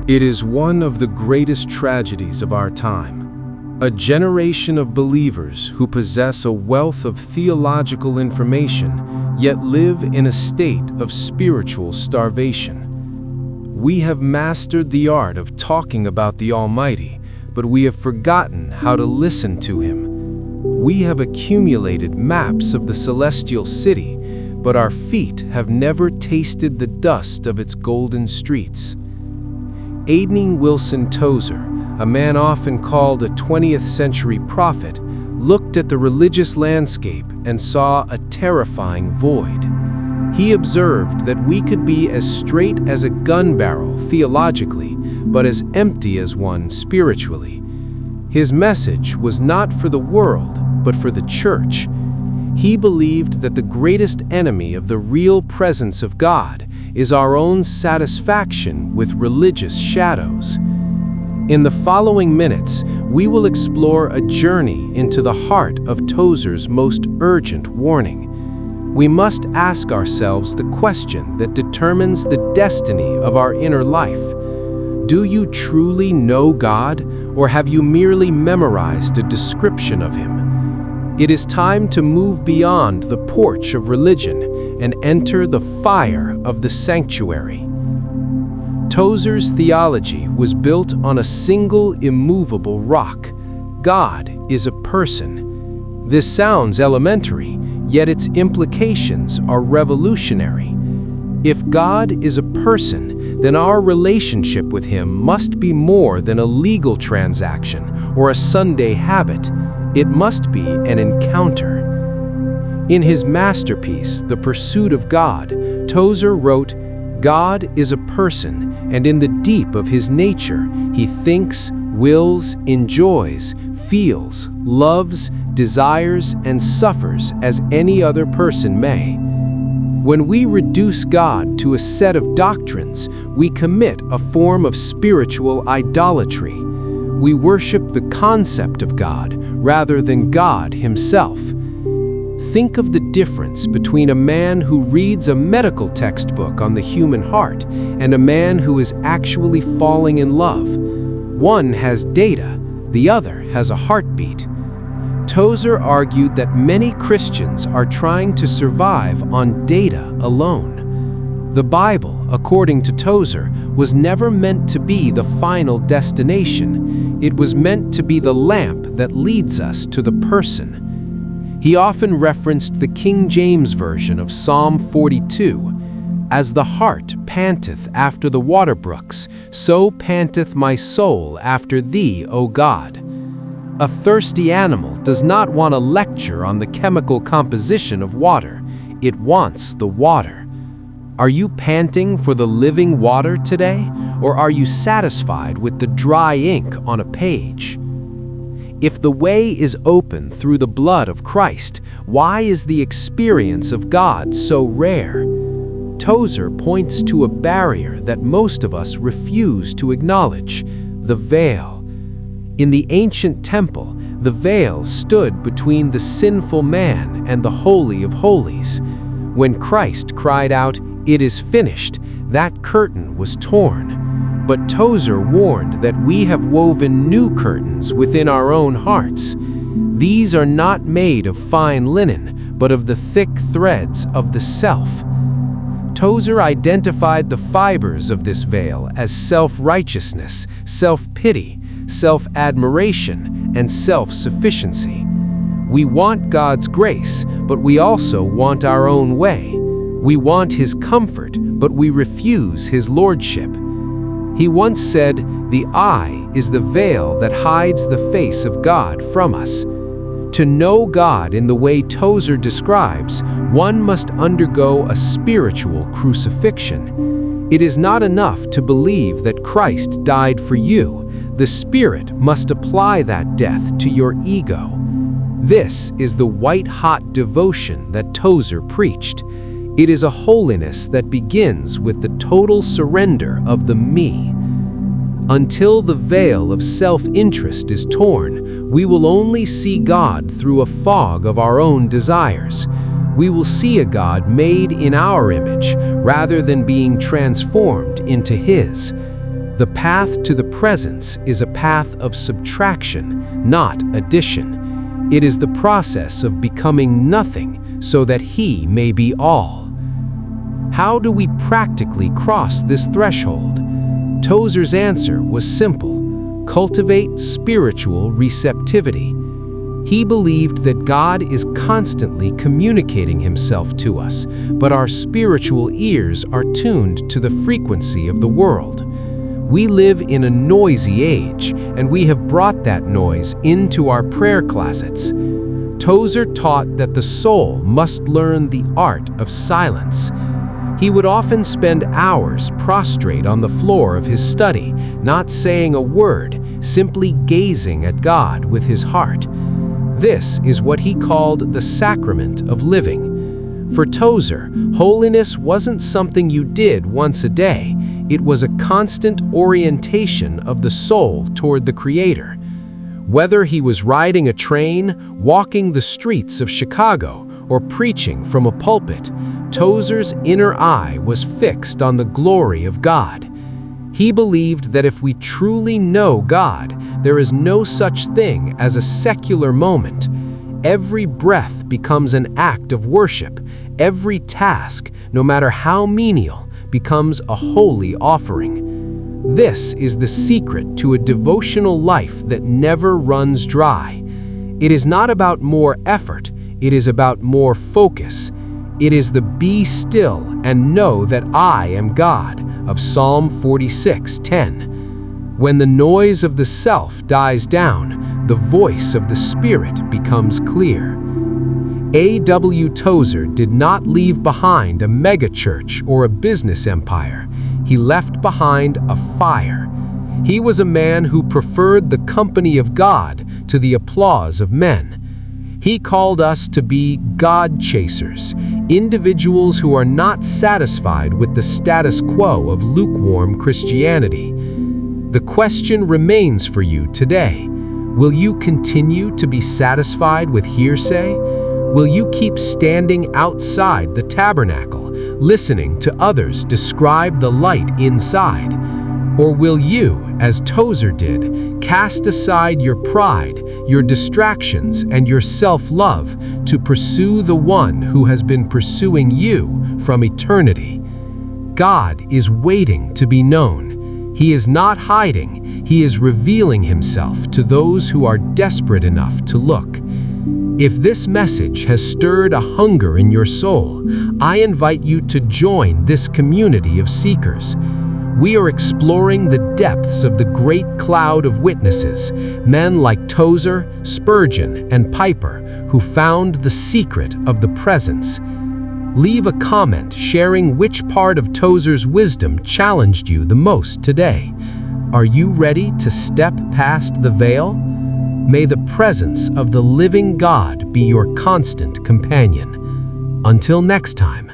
It is one of the greatest tragedies of our time. A generation of believers who possess a wealth of theological information, yet live in a state of spiritual starvation. We have mastered the art of talking about the Almighty, but we have forgotten how to listen to Him. We have accumulated maps of the celestial city, but our feet have never tasted the dust of its golden streets. Aideen Wilson Tozer, a man often called a 20th century prophet, looked at the religious landscape and saw a terrifying void. He observed that we could be as straight as a gun barrel theologically, but as empty as one spiritually. His message was not for the world, but for the church. He believed that the greatest enemy of the real presence of God is our own satisfaction with religious shadows. In the following minutes, we will explore a journey into the heart of Tozer's most urgent warning. We must ask ourselves the question that determines the destiny of our inner life. Do you truly know God, or have you merely memorized a description of Him? It is time to move beyond the porch of religion and enter the fire of the sanctuary. Tozer's theology was built on a single immovable rock. God is a person. This sounds elementary, yet its implications are revolutionary. If God is a person, then our relationship with Him must be more than a legal transaction or a Sunday habit. It must be an encounter. In his masterpiece, The Pursuit of God, Tozer wrote, "God is a person, and in the deep of His nature, He thinks, wills, enjoys, feels, loves, desires, and suffers as any other person may." When we reduce God to a set of doctrines, we commit a form of spiritual idolatry. We worship the concept of God rather than God Himself. Think of the difference between a man who reads a medical textbook on the human heart and a man who is actually falling in love. One has data, the other has a heartbeat. Tozer argued that many Christians are trying to survive on data alone. The Bible, according to Tozer, was never meant to be the final destination. It was meant to be the lamp that leads us to the person. He often referenced the King James Version of Psalm 42, "As the hart panteth after the water brooks, so panteth my soul after Thee, O God." A thirsty animal does not want a lecture on the chemical composition of water. It wants the water. Are you panting for the living water today, or are you satisfied with the dry ink on a page? If the way is open through the blood of Christ, why is the experience of God so rare? Tozer points to a barrier that most of us refuse to acknowledge: the veil. In the ancient temple, the veil stood between the sinful man and the Holy of Holies. When Christ cried out, "It is finished," that curtain was torn. But Tozer warned that we have woven new curtains within our own hearts. These are not made of fine linen, but of the thick threads of the self. Tozer identified the fibers of this veil as self-righteousness, self-pity, self-admiration, and self-sufficiency. We want God's grace, but we also want our own way. We want His comfort, but we refuse His lordship. He once said, "The eye is the veil that hides the face of God from us." To know God in the way Tozer describes, one must undergo a spiritual crucifixion. It is not enough to believe that Christ died for you. The Spirit must apply that death to your ego. This is the white-hot devotion that Tozer preached. It is a holiness that begins with the total surrender of the me. Until the veil of self-interest is torn, we will only see God through a fog of our own desires. We will see a God made in our image rather than being transformed into His. The path to the presence is a path of subtraction, not addition. It is the process of becoming nothing so that He may be all. How do we practically cross this threshold? Tozer's answer was simple: cultivate spiritual receptivity. He believed that God is constantly communicating Himself to us, but our spiritual ears are tuned to the frequency of the world. We live in a noisy age, and we have brought that noise into our prayer closets. Tozer taught that the soul must learn the art of silence. He would often spend hours prostrate on the floor of his study, not saying a word, simply gazing at God with his heart. This is what he called the sacrament of living. For Tozer, holiness wasn't something you did once a day. It was a constant orientation of the soul toward the Creator. Whether he was riding a train, walking the streets of Chicago, or preaching from a pulpit, Tozer's inner eye was fixed on the glory of God. He believed that if we truly know God, there is no such thing as a secular moment. Every breath becomes an act of worship. Every task, no matter how menial, becomes a holy offering. This is the secret to a devotional life that never runs dry. It is not about more effort, it is about more focus. It is the "be still and know that I am God" of Psalm 46:10. When the noise of the self dies down, the voice of the Spirit becomes clear. A.W. Tozer did not leave behind a megachurch or a business empire. He left behind a fire. He was a man who preferred the company of God to the applause of men. He called us to be God chasers, individuals who are not satisfied with the status quo of lukewarm Christianity. The question remains for you today. Will you continue to be satisfied with hearsay? Will you keep standing outside the tabernacle, listening to others describe the light inside? Or will you, as Tozer did, cast aside your pride, your distractions, and your self-love to pursue the one who has been pursuing you from eternity? God is waiting to be known. He is not hiding. He is revealing Himself to those who are desperate enough to look. If this message has stirred a hunger in your soul, I invite you to join this community of seekers. We are exploring the depths of the great cloud of witnesses, men like Tozer, Spurgeon, and Piper, who found the secret of the presence. Leave a comment sharing which part of Tozer's wisdom challenged you the most today. Are you ready to step past the veil? May the presence of the living God be your constant companion. Until next time.